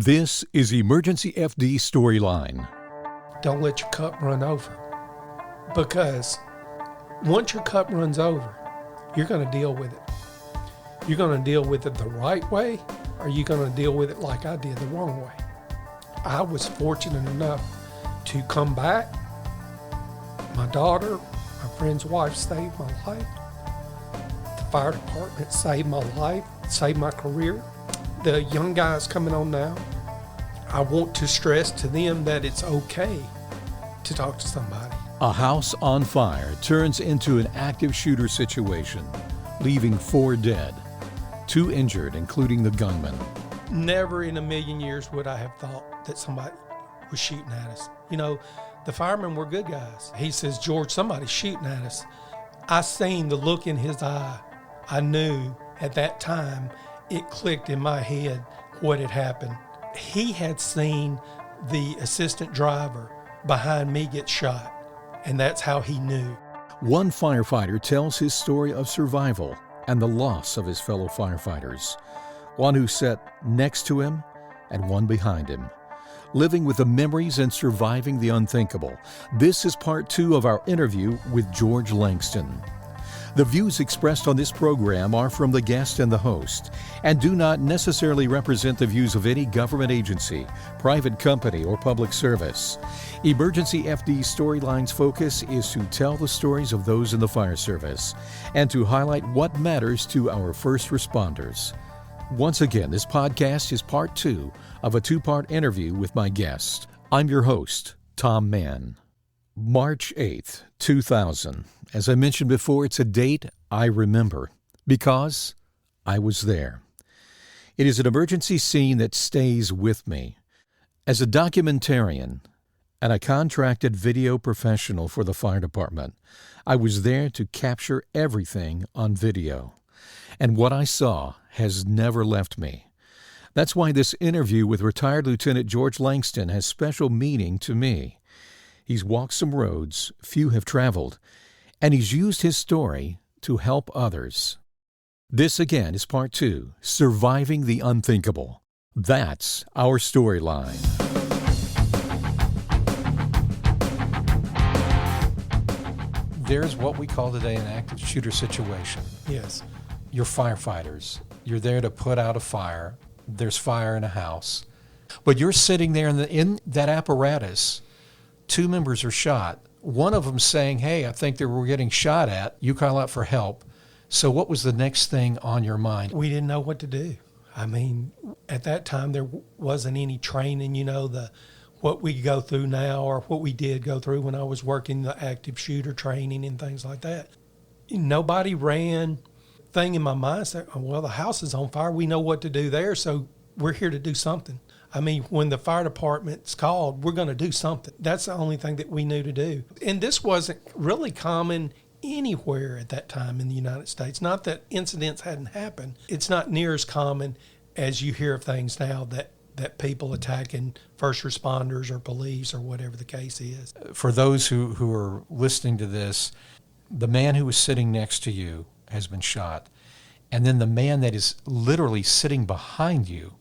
This is EmergencyFD Storyline. Don't let your cup run over, because once your cup runs over, you're going to deal with it. You're going to deal with it the right way, or you're going to deal with it like I did, the wrong way. I was fortunate enough to come back. My daughter, my friend's wife saved my life. The fire department saved my life, saved my career. The young guys coming on now, I want to stress to them that it's okay to talk to somebody. A house on fire turns into an active shooter situation, leaving 4 dead, 2 injured, including the gunman. Never in a million years would I have thought that somebody was shooting at us. You know, the firemen were good guys. He says, "George, somebody's shooting at us." I seen the look in his eye. I knew at that time, it clicked in my head what had happened. He had seen the assistant driver behind me get shot, and that's how he knew. One firefighter tells his story of survival and the loss of his fellow firefighters. One who sat next to him and one behind him, living with the memories and surviving the unthinkable. This is part 2 of our interview with George Langston. The views expressed on this program are from the guest and the host, and do not necessarily represent the views of any government agency, private company, or public service. EmergencyFD Storyline's focus is to tell the stories of those in the fire service and to highlight what matters to our first responders. Once again, this podcast is part 2 of a 2-part interview with my guest. I'm your host, Tom Mann. March 8th, 2000. As I mentioned before, it's a date I remember because I was there. It is an emergency scene that stays with me. As a documentarian and a contracted video professional for the fire department, I was there to capture everything on video. And what I saw has never left me. That's why this interview with retired Lieutenant George Langston has special meaning to me. He's walked some roads few have traveled, and he's used his story to help others. This again is part 2, Surviving the Unthinkable. That's our storyline. There's what we call today an active shooter situation. Yes. You're firefighters. You're there to put out a fire. There's fire in a house. But you're sitting there in that apparatus. 2 members are shot. One of them saying, "Hey, I think that we're getting shot at." You call out for help. So what was the next thing on your mind? We didn't know what to do. I mean, at that time, there wasn't any training, what we go through now or what we did go through when I was working the active shooter training and things like that. Nobody ran. Thing in my mind said, "Oh, well, the house is on fire. We know what to do there, so we're here to do something." I mean, when the fire department's called, we're going to do something. That's the only thing that we knew to do. And this wasn't really common anywhere at that time in the United States. Not that incidents hadn't happened. It's not near as common as you hear of things now that people attacking first responders or police or whatever the case is. For those who are listening to this, the man who was sitting next to you has been shot. And then the man that is literally sitting behind you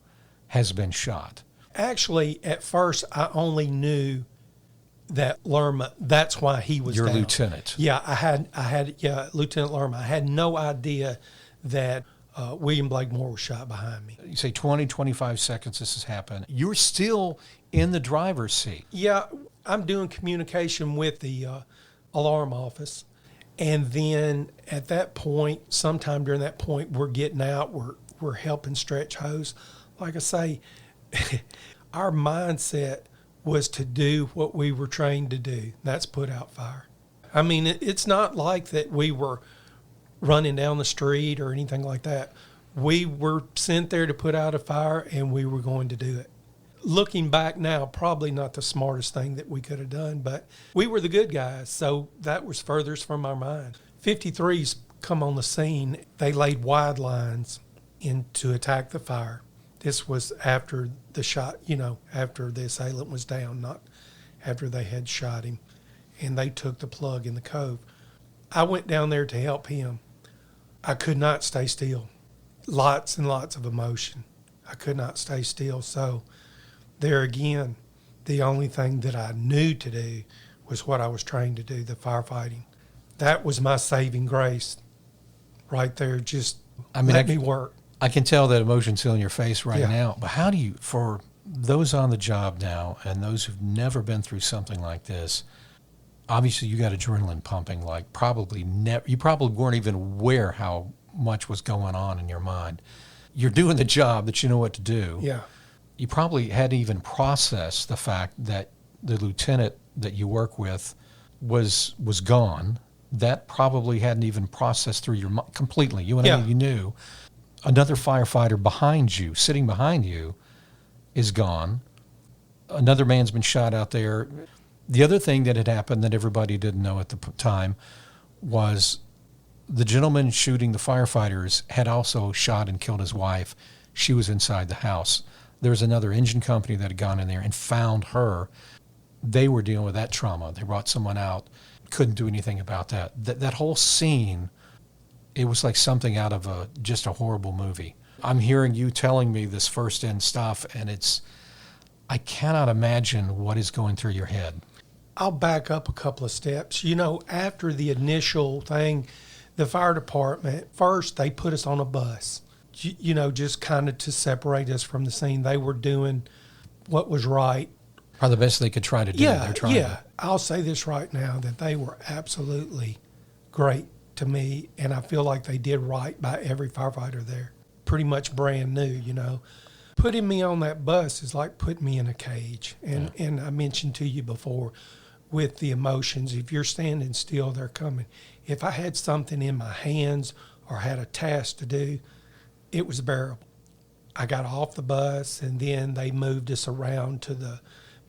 has been shot. Actually, at first, I only knew that Lerma, that's why he was your down. Lieutenant. Yeah, I had Lieutenant Lerma. I had no idea that William Blakemore was shot behind me. You say 20, 25 seconds this has happened. You're still in the driver's seat. Yeah, I'm doing communication with the alarm office. And then at that point, sometime during that point, we're getting out, we're helping stretch hose. Like I say, our mindset was to do what we were trained to do. That's put out fire. I mean, it's not like that we were running down the street or anything like that. We were sent there to put out a fire, and we were going to do it. Looking back now, probably not the smartest thing that we could have done, but we were the good guys, so that was furthest from our mind. 53s come on the scene. They laid wide lines in to attack the fire. This was after the shot, after the assailant was down, not after they had shot him. And they took the plug in the cove. I went down there to help him. I could not stay still. Lots and lots of emotion. I could not stay still. So there again, the only thing that I knew to do was what I was trained to do, the firefighting. That was my saving grace right there. Just let me work. I can tell that emotion's still in your face right Yeah. now. But how do you, for those on the job now and those who've never been through something like this, obviously you got adrenaline pumping like probably you probably weren't even aware how much was going on in your mind. You're doing the job that you know what to do. Yeah. You probably hadn't even processed the fact that the lieutenant that you work with was gone. That probably hadn't even processed through your mind completely. You knew. Another firefighter behind you, sitting behind you, is gone. Another man's been shot out there. The other thing that had happened that everybody didn't know at the time was the gentleman shooting the firefighters had also shot and killed his wife. She was inside the house. There was another engine company that had gone in there and found her. They were dealing with that trauma. They brought someone out, couldn't do anything about that. That whole scene, it was like something out of just a horrible movie. I'm hearing you telling me this first-in stuff, and I cannot imagine what is going through your head. I'll back up a couple of steps. After the initial thing, the fire department, first they put us on a bus, just kind of to separate us from the scene. They were doing what was right. Probably the best they could try to do. Yeah. I'll say this right now, that they were absolutely great to me, and I feel like they did right by every firefighter there. Pretty much brand new, Putting me on that bus is like putting me in a cage. And I mentioned to you before, with the emotions, if you're standing still, they're coming. If I had something in my hands or had a task to do, it was bearable. I got off the bus, and then they moved us around to the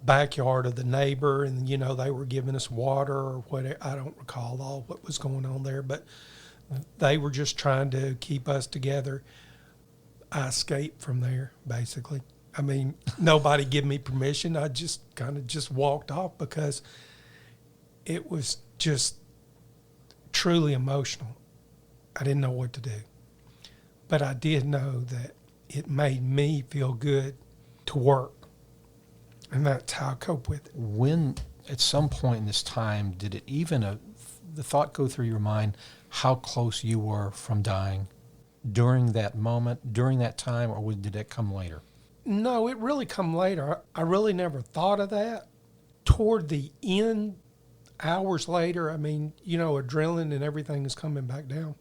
backyard of the neighbor, and they were giving us water or whatever. I don't recall all what was going on there, but they were just trying to keep us together. I escaped from there, basically. I mean, nobody gave me permission. I just kind of just walked off because it was just truly emotional. I didn't know what to do. But I did know that it made me feel good to work. And that's how I cope with it. When, at some point in this time, did it even, the thought go through your mind how close you were from dying? During that moment, during that time, or did it come later? No, it really come later. I really never thought of that. Toward the end, hours later, I mean, adrenaline and everything is coming back down.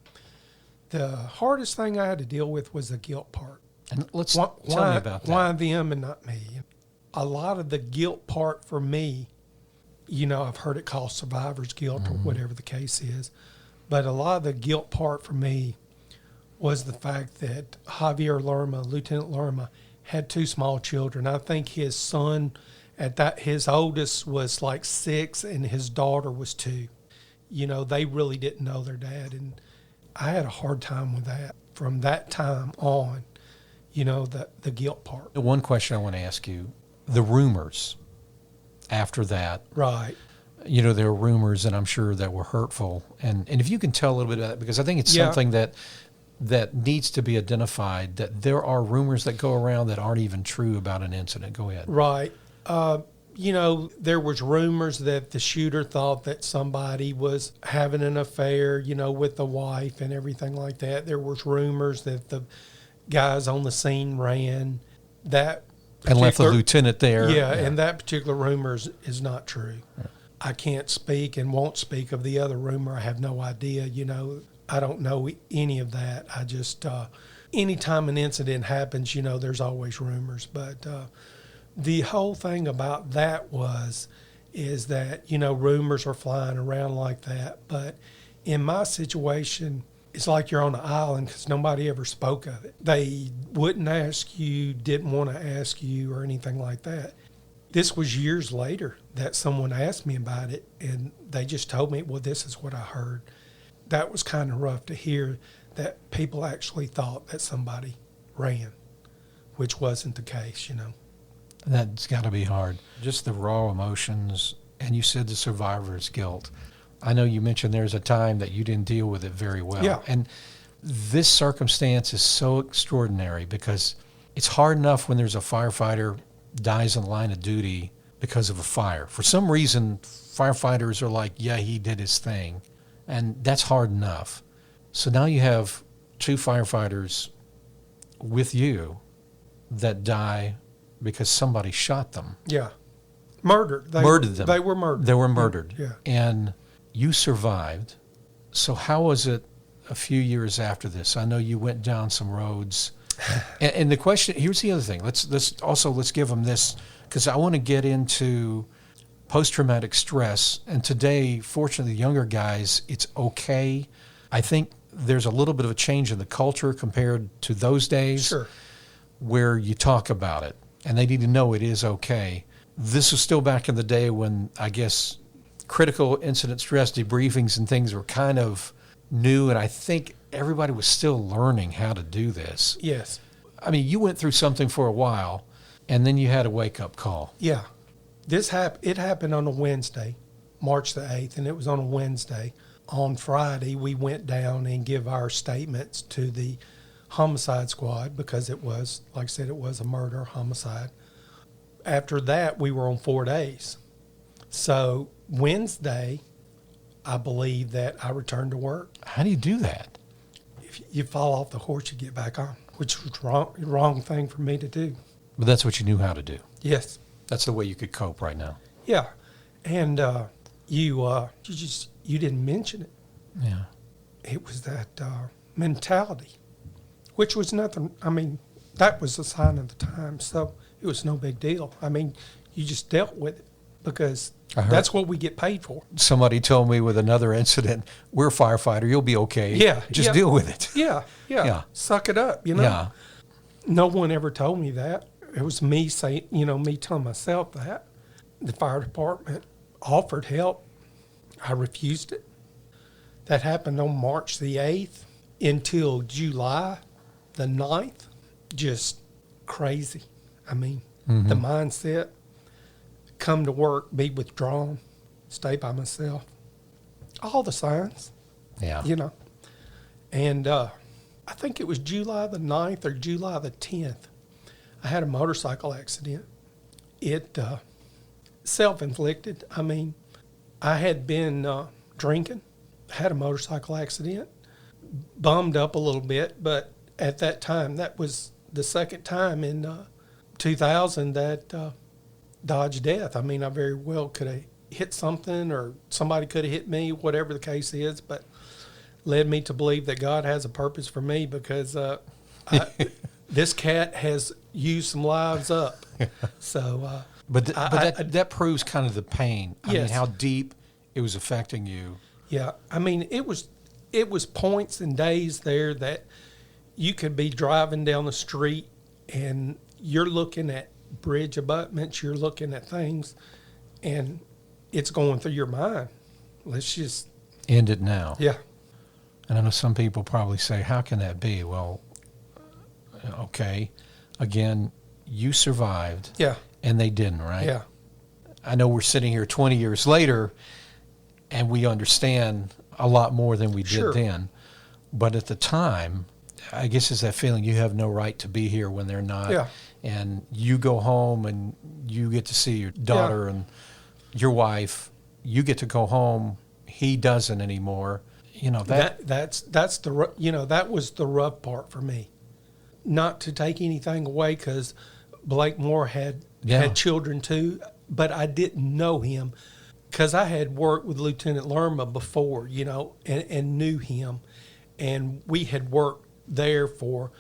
The hardest thing I had to deal with was the guilt part. And tell me about that. Why them and not me? A lot of the guilt part for me, I've heard it called survivor's guilt or whatever the case is, but a lot of the guilt part for me was the fact that Lieutenant Lerma, had two small children. I think his son, his oldest was like 6 and his daughter was 2. They really didn't know their dad, and I had a hard time with that from that time on, the guilt part. The one question I want to ask you, the rumors after that. Right. There were rumors, and I'm sure that were hurtful. And if you can tell a little bit about that, because I think it's something that needs to be identified, that there are rumors that go around that aren't even true about an incident. Go ahead. Right. There was rumors that the shooter thought that somebody was having an affair, with the wife and everything like that. There was rumors that the guys on the scene ran. And left the lieutenant there. Yeah, and that particular rumor is not true. Yeah. I can't speak and won't speak of the other rumor. I have no idea, I don't know any of that. I just, anytime an incident happens, there's always rumors. But the whole thing about that is that, rumors are flying around like that. But in my situation, it's like you're on an island because nobody ever spoke of it. They wouldn't ask you, didn't want to ask you or anything like that. This was years later that someone asked me about it, and they just told me, well, this is what I heard. That was kind of rough to hear, that people actually thought that somebody ran, which wasn't the case, That's got to be hard. Just the raw emotions, and you said the survivor's guilt. I know you mentioned there's a time that you didn't deal with it very well. Yeah. And this circumstance is so extraordinary because it's hard enough when there's a firefighter dies in the line of duty because of a fire. For some reason, firefighters are like, yeah, he did his thing. And that's hard enough. So now you have 2 firefighters with you that die because somebody shot them. Yeah. Murdered. Murdered them. They were murdered. They were murdered. Yeah. And you survived. So how was it a few years after this? I know you went down some roads. And the question, here's the other thing. Let's give them this, because I want to get into post-traumatic stress. And today, fortunately, the younger guys, it's okay. I think there's a little bit of a change in the culture compared to those days. Sure. Where you talk about it, and they need to know it is okay. This was still back in the day when, I guess, critical incident stress debriefings and things were kind of new, and I think everybody was still learning how to do this. Yes. I mean, you went through something for a while, and then you had a wake-up call. Yeah. It happened on a Wednesday, March the 8th, and it was on a Wednesday. On Friday, we went down and give our statements to the homicide squad because it was, like I said, it was a murder, homicide. After that, we were on 4 days. So Wednesday, I believe that I returned to work. How do you do that? If you fall off the horse, you get back on, which was wrong thing for me to do. But that's what you knew how to do. Yes. That's the way you could cope right now. Yeah. And you didn't mention it. Yeah. It was that mentality, which was nothing. I mean, that was a sign of the time, so it was no big deal. I mean, you just dealt with it because that's what we get paid for. Somebody told me with another incident, we're a firefighter, you'll be okay. Yeah. Just deal with it. Yeah. Suck it up, you know? Yeah. No one ever told me that. It was me saying, me telling myself that. The fire department offered help. I refused it. That happened on March the 8th until July the 9th. Just crazy. I mean, the mindset, come to work, be withdrawn, stay by myself. All the signs. Yeah. And I think it was July the 9th or July the 10th. I had a motorcycle accident. It self-inflicted. I mean, I had been drinking, had a motorcycle accident, bummed up a little bit, but at that time, that was the second time in 2000 that dodged death. I mean, I very well could have hit something or somebody could have hit me, whatever the case is, but led me to believe that God has a purpose for me because this cat has used some lives up. So, But that proves kind of the pain. I mean, Yes. how deep it was affecting you. yeah, I mean, it was points and days there that you could be driving down the street and you're looking at bridge abutments, you're looking at things, and it's going through your mind. Let's just End it now. yeah. And I know some people probably say, how can that be? Well, okay. Again, you survived. Yeah. And they didn't, right? Yeah. I know we're sitting here 20 years later, and we understand a lot more than we did Sure. then. But at the time, I guess it's that feeling you have no right to be here when they're not. Yeah. And you go home and you get to see your daughter and your wife. You get to go home. He doesn't anymore. That's that was the rough part for me. Not to take anything away, because Blake Moore had children too, but I didn't know him because I had worked with Lieutenant Lerma before, and knew him, and we had worked there for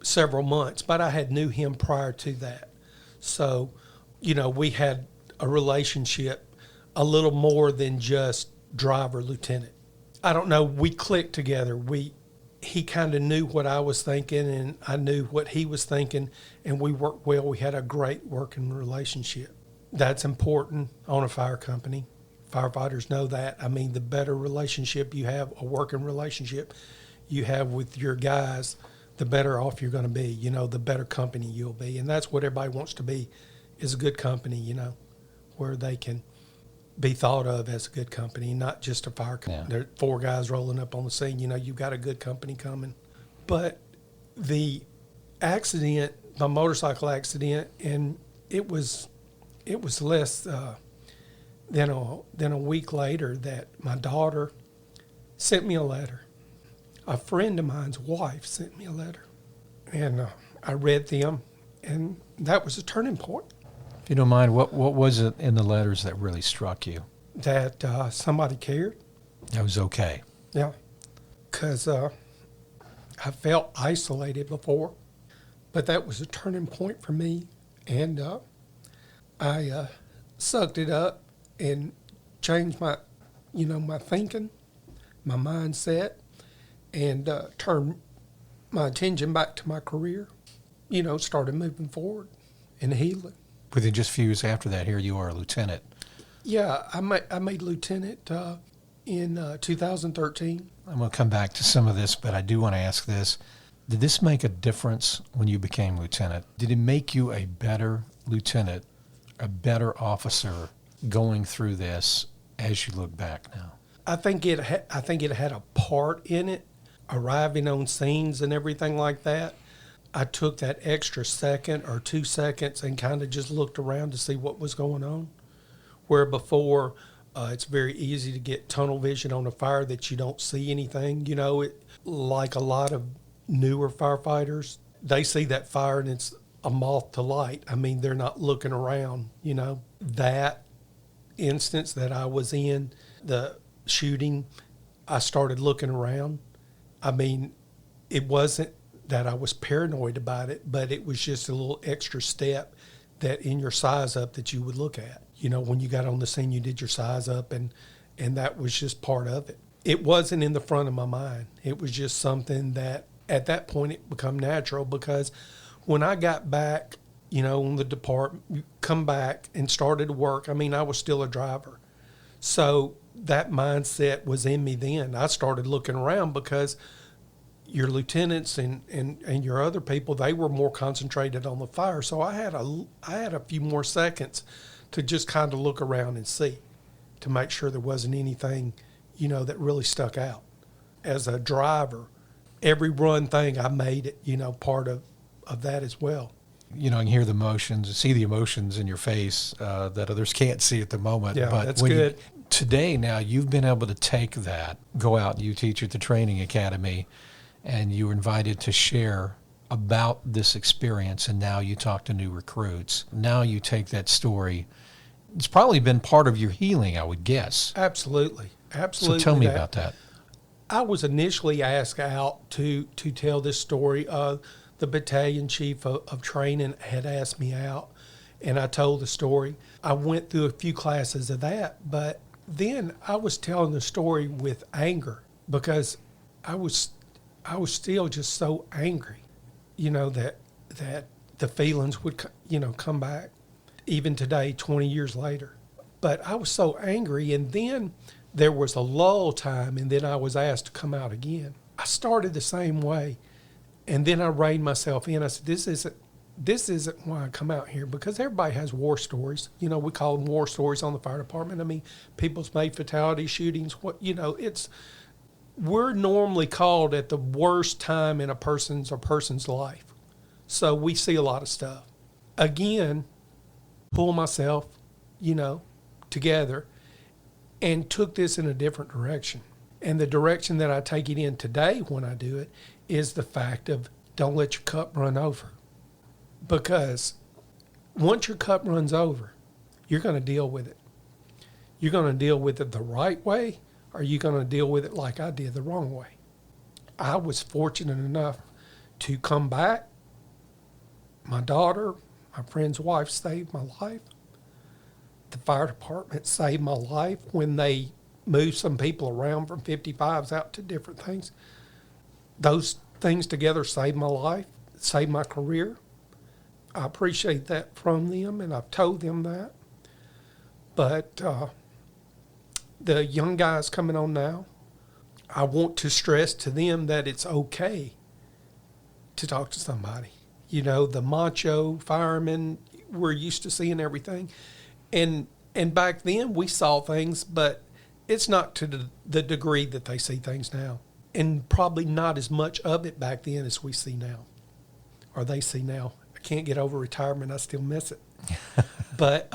several months, but I had knew him prior to that. So, we had a relationship a little more than just driver lieutenant. I don't know, we clicked together. He kind of knew what I was thinking, and I knew what he was thinking, and we worked well. We had a great working relationship. That's important on a fire company. Firefighters know that. I mean, the better relationship you have, a working relationship you have with your guys, the better off you're going to be, the better company you'll be. And that's what everybody wants to be, is a good company, where they can be thought of as a good company, not just a fire company. Yeah. There are 4 guys rolling up on the scene, you've got a good company coming. But the accident, my motorcycle accident, and it was less than a week later that my daughter sent me a letter. A friend of mine's wife sent me a letter, and I read them, and that was a turning point. If you don't mind, what was it in the letters that really struck you? That somebody cared. That was okay. Yeah, because I felt isolated before, but that was a turning point for me, and I sucked it up and changed my thinking, my mindset, and turned my attention back to my career. Started moving forward and healing. Within just a few years after that, here you are a lieutenant. Yeah, I made lieutenant in 2013. I'm going to come back to some of this, but I do want to ask this. Did this make a difference when you became lieutenant? Did it make you a better lieutenant, a better officer going through this as you look back now? I think it had a part in it, arriving on scenes and everything like that. I took that extra second or 2 seconds and kind of just looked around to see what was going on. Where before, it's very easy to get tunnel vision on a fire that you don't see anything. Like a lot of newer firefighters, they see that fire and it's a moth to light. I mean, they're not looking around, That instance that I was in, the shooting, I started looking around. I mean, it wasn't that I was paranoid about it, but it was just a little extra step that in your size up that you would look at. When you got on the scene, you did your size up, and that was just part of it. It wasn't in the front of my mind. It was just something that at that point it became natural, because when I got back, in the department, come back and started to work, I mean, I was still a driver. So that mindset was in me then. I started looking around because your lieutenants and your other people, they were more concentrated on the fire. So I had a few more seconds to just kind of look around and see, to make sure there wasn't anything, that really stuck out. As a driver, every run thing, I made it, part of that as well. I can hear the emotions, see the emotions in your face that others can't see at the moment. Yeah, but that's good. Today, now, you've been able to take that, go out, you teach at the training academy, and you were invited to share about this experience, and now you talk to new recruits. Now you take that story. It's probably been part of your healing, I would guess. Absolutely. So tell me about that. I was initially asked out to tell this story. The battalion chief of training had asked me out, and I told the story. I went through a few classes of that, but then I was telling the story with anger, because I was still just so angry, that the feelings would, come back even today, 20 years later. But I was so angry, and then there was a lull time, and then I was asked to come out again. I started the same way, and then I reined myself in. I said, this isn't why I come out here, because everybody has war stories. We call them war stories on the fire department. I mean, people's made fatality shootings. We're normally called at the worst time in a person's life. So we see a lot of stuff. Again, pull myself, together, and took this in a different direction. And the direction that I take it in today when I do it is the fact of, don't let your cup run over. Because once your cup runs over, you're going to deal with it. You're going to deal with it the right way, or you're going to deal with it like I did, the wrong way. I was fortunate enough to come back. My daughter, my friend's wife, saved my life. The fire department saved my life when they moved some people around from 55s out to different things. Those things together saved my life, saved my career. I appreciate that from them, and I've told them that. But the young guys coming on now, I want to stress to them that it's okay to talk to somebody. The macho firemen, we're used to seeing everything. And back then we saw things, but it's not to the degree that they see things now. And probably not as much of it back then as we see now, or they see now. I can't get over retirement. I still miss it. But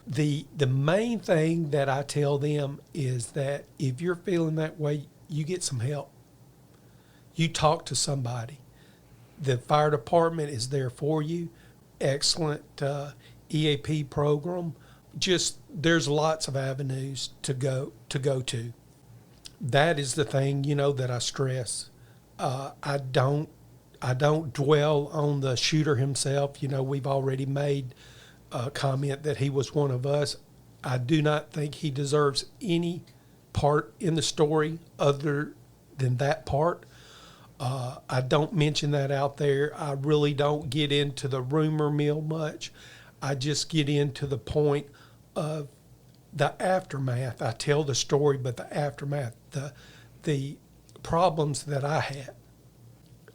the main thing that I tell them is that if you're feeling that way, you get some help. You talk to somebody. The fire department is there for you. Excellent EAP program. Just there's lots of avenues to go to. That is the thing, that I stress. I don't dwell on the shooter himself. We've already made a comment that he was one of us. I do not think he deserves any part in the story other than that part. I don't mention that out there. I really don't get into the rumor mill much. I just get into the point of the aftermath. I tell the story, but the aftermath, the problems that I had,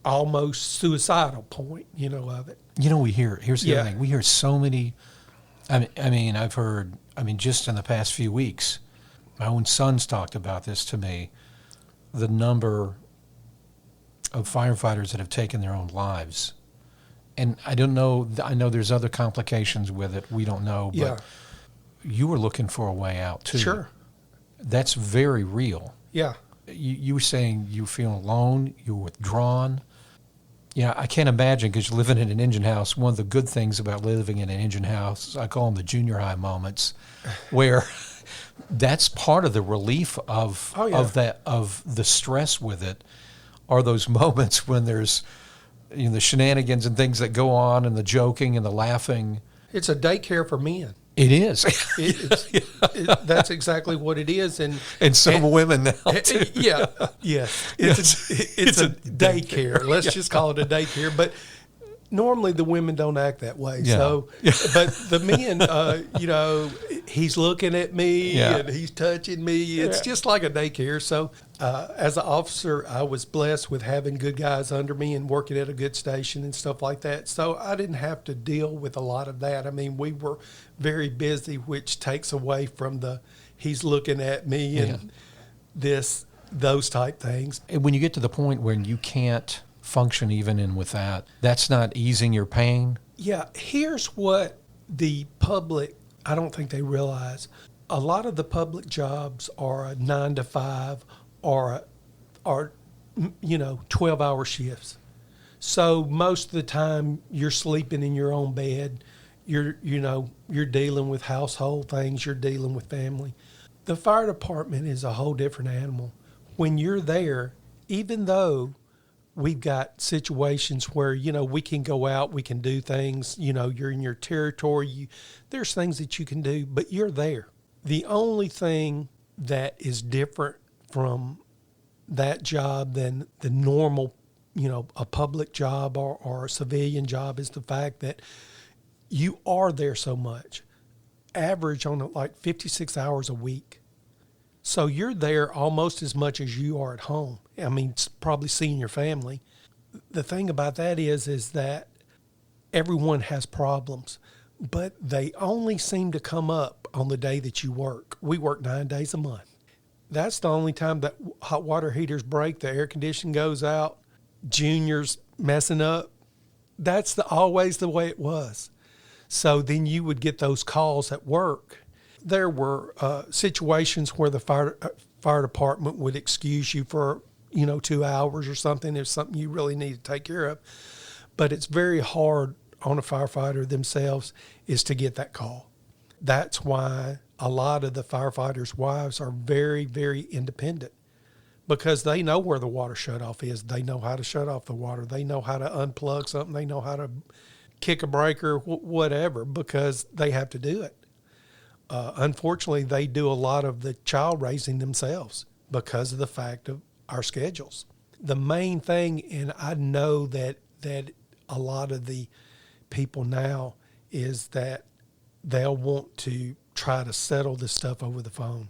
almost suicidal point, of it. Here's the other thing. We hear so many, I've heard, just in the past few weeks, my own son's talked about this to me, the number of firefighters that have taken their own lives. And I don't know, I know there's other complications with it. We don't know, but you were looking for a way out too. Sure. That's very real. Yeah. You were saying you feel alone, you're withdrawn. Yeah, I can't imagine, because you're living in an engine house. One of the good things about living in an engine house, I call them the junior high moments, where that's part of the relief of the stress with it, are those moments when there's the shenanigans and things that go on, and the joking and the laughing. It's a daycare for men. It is. That's exactly what it is, and some women now too. Yeah. It's a daycare. Let's just call it a daycare. But normally the women don't act that way. Yeah. So, but the men, he's looking at me and he's touching me. It's just like a daycare. So, as an officer, I was blessed with having good guys under me and working at a good station and stuff like that. So I didn't have to deal with a lot of that. We were very busy, which takes away from he's looking at me and those type things. And when you get to the point when you can't function even in with that, that's not easing your pain. Yeah, here's what the public, I don't think they realize. A lot of the public jobs are a 9 to 5 or 12-hour shifts. So most of the time you're sleeping in your own bed. You're dealing with household things. You're dealing with family. The fire department is a whole different animal. When you're there, even though we've got situations where, we can go out, we can do things, you're in your territory, there's things that you can do, but you're there. The only thing that is different from that job than the normal, a public job or a civilian job is the fact that you are there so much, average on like 56 hours a week. So you're there almost as much as you are at home. Probably seeing your family. The thing about that is that everyone has problems, but they only seem to come up on the day that you work. We work 9 days a month. That's the only time that hot water heaters break, the air conditioning goes out, juniors messing up. That's always the way it was. So then you would get those calls at work. There were situations where the fire department would excuse you for 2 hours or something if something you really need to take care of. But it's very hard on a firefighter themselves is to get that call. That's why a lot of the firefighters' wives are very, very independent, because they know where the water shutoff is. They know how to shut off the water. They know how to unplug something. They know how to kick a breaker, whatever, because they have to do it. Unfortunately, they do a lot of the child raising themselves because of the fact of our schedules. The main thing, and I know that a lot of the people now, is that they'll want to try to settle this stuff over the phone.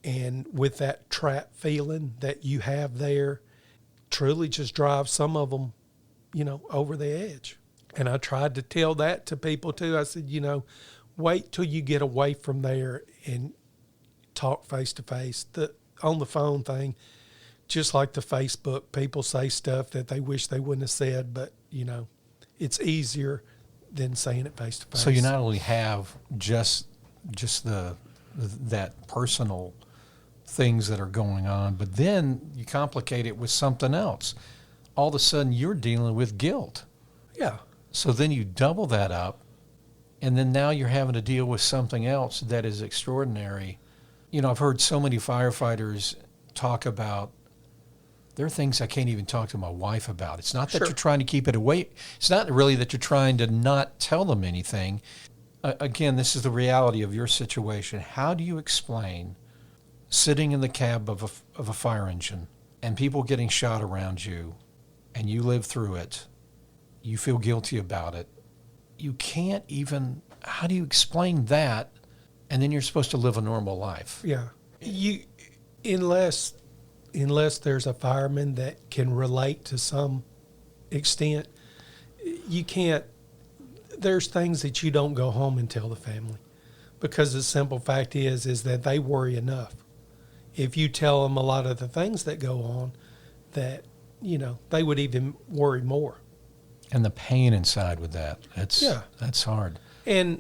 And with that trap feeling that you have there, truly just drives some of them, over the edge. And I tried to tell that to people too. I said, wait till you get away from there and talk face to face. On the phone thing, just like the Facebook, people say stuff that they wish they wouldn't have said, but it's easier than saying it face to face. So you not only have just that personal things that are going on, but then you complicate it with something else. All of a sudden, you're dealing with guilt. Yeah. So then you double that up, and then now you're having to deal with something else that is extraordinary. You know, I've heard so many firefighters talk about, there are things I can't even talk to my wife about. It's not that Sure. you're trying to keep it away. It's not really that you're trying to not tell them anything. Again, this is the reality of your situation. How do you explain sitting in the cab of a fire engine and people getting shot around you, and you live through it, you feel guilty about it? You can't even, how do you explain that? And then you're supposed to live a normal life. Yeah. Unless there's a fireman that can relate to some extent, you can't, there's things that you don't go home and tell the family, because the simple fact is that they worry enough. If you tell them a lot of the things that go on, that, you know, they would even worry more. And the pain inside with that, that's hard. And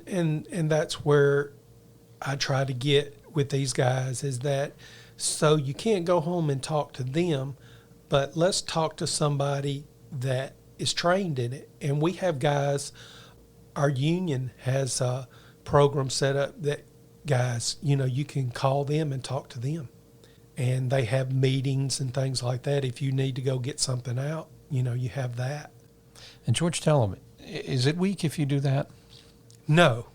that's where I try to get with these guys, is that, so you can't go home and talk to them, but let's talk to somebody that is trained in it. And we have guys, our union has a program set up that guys, you know, you can call them and talk to them. And they have meetings and things like that. If you need to go get something out, you know, you have that. And George, tell them, is it weak if you do that? No.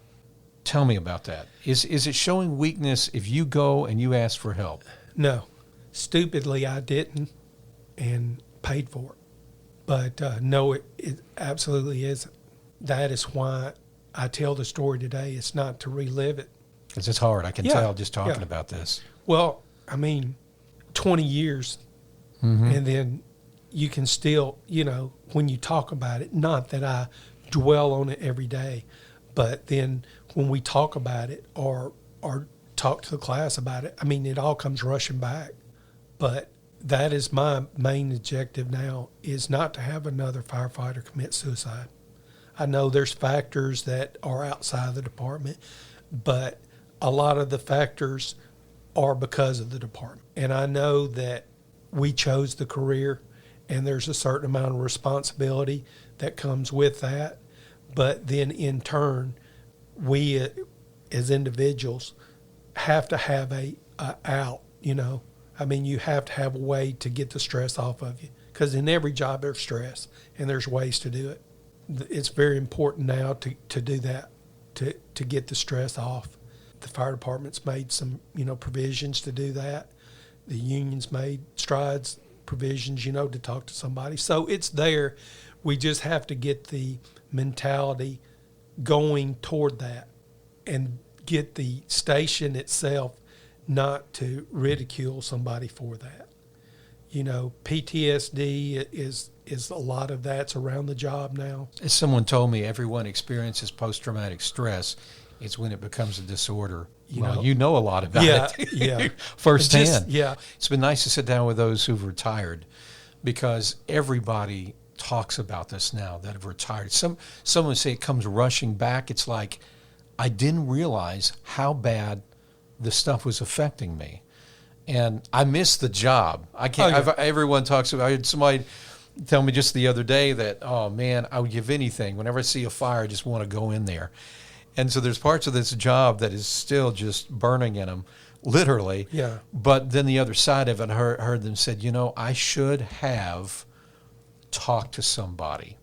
Tell me about that. Is it showing weakness if you go and you ask for help? No. Stupidly, I didn't and paid for it. But no, it absolutely isn't. That is why I tell the story today. It's not to relive it. Because it's hard. I can Yeah, tell just talking yeah. about this. Well, I mean, 20 years, and then you can still, you know, when you talk about it, not that I dwell on it every day, but then when we talk about it or talk to the class about it, I mean, it all comes rushing back. But that is my main objective now, is not to have another firefighter commit suicide. I know there's factors that are outside the department, but a lot of the factors are because of the department. And I know that we chose the career, and there's a certain amount of responsibility that comes with that. But then in turn, we as individuals have to have a out, you know. I mean, you have to have a way to get the stress off of you, because in every job there's stress, and there's ways to do it. It's very important now to do that, to get the stress off. The fire department's made some, you know, provisions to do that. The union's made strides, provisions, you know, to talk to somebody. So it's there. We just have to get the mentality going toward that, and get the station itself not to ridicule somebody for that. You know, PTSD is a lot of that's around the job now. As someone told me, everyone experiences post-traumatic stress. It's when it becomes a disorder. You know a lot about it Yeah. firsthand. Yeah. It's been nice to sit down with those who've retired, because everybody talks about this now that have retired. Someone say it comes rushing back. It's like, I didn't realize how bad the stuff was affecting me. And I missed the job. I can't. Oh, yeah. Everyone talks about. I had somebody tell me just the other day that, oh man, I would give anything. Whenever I see a fire, I just want to go in there. And so there's parts of this job that is still just burning in them, literally. Yeah. But then the other side of it, I heard them said, you know, I should have talked to somebody.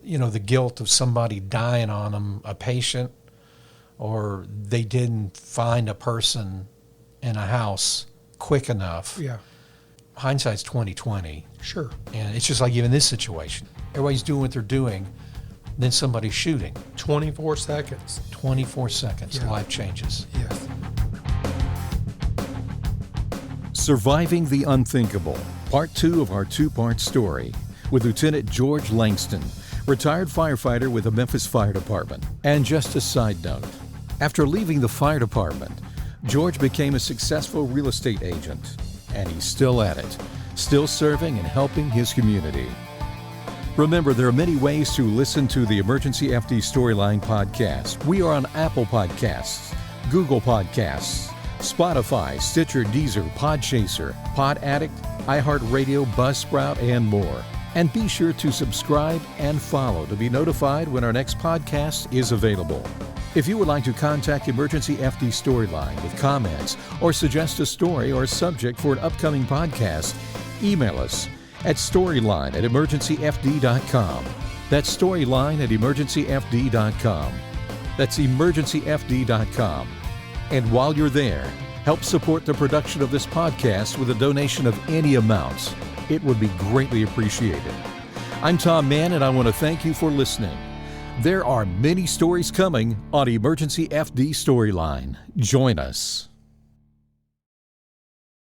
You know, the guilt of somebody dying on them, a patient, or they didn't find a person in a house quick enough. Yeah. Hindsight's 20/20. Sure. And it's just like even this situation. Everybody's doing what they're doing, then somebody's shooting. 24 seconds. 24 seconds, Yeah. life changes. Yes. Surviving the Unthinkable, Part 2 of our two-part story, with Lieutenant George Langston, retired firefighter with the Memphis Fire Department. And just a side note, after leaving the fire department, George became a successful real estate agent, and he's still at it, still serving and helping his community. Remember, there are many ways to listen to the Emergency FD Storyline podcast. We are on Apple Podcasts, Google Podcasts, Spotify, Stitcher, Deezer, Podchaser, Pod Addict, iHeartRadio, Buzzsprout, and more. And be sure to subscribe and follow to be notified when our next podcast is available. If you would like to contact Emergency FD Storyline with comments or suggest a story or subject for an upcoming podcast, email us at storyline@emergencyfd.com. That's storyline@emergencyfd.com. That's emergencyfd.com. And while you're there, help support the production of this podcast with a donation of any amount. It would be greatly appreciated. I'm Tom Mann, and I want to thank you for listening. There are many stories coming on Emergency FD Storyline. Join us.